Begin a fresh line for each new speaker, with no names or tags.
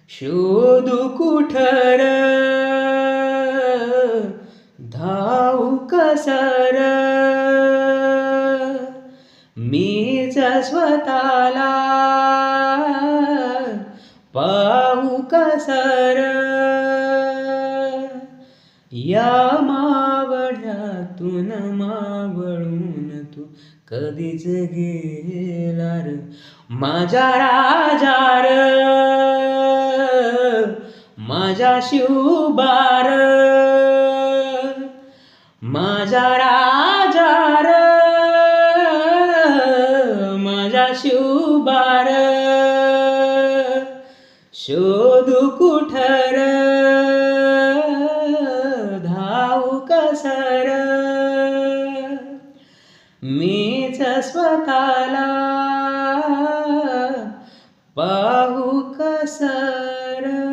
शोधू कुठर धावू कसर मीच स्वतःला पाहू कसर या मावळ्यातून मावळून तू कधीच गेला र माझा राजा र माझा शिवबार माझा राजा र माझा शिवबार शोधू कुठर धावू कसर मीच स्वतःला पाहू कसर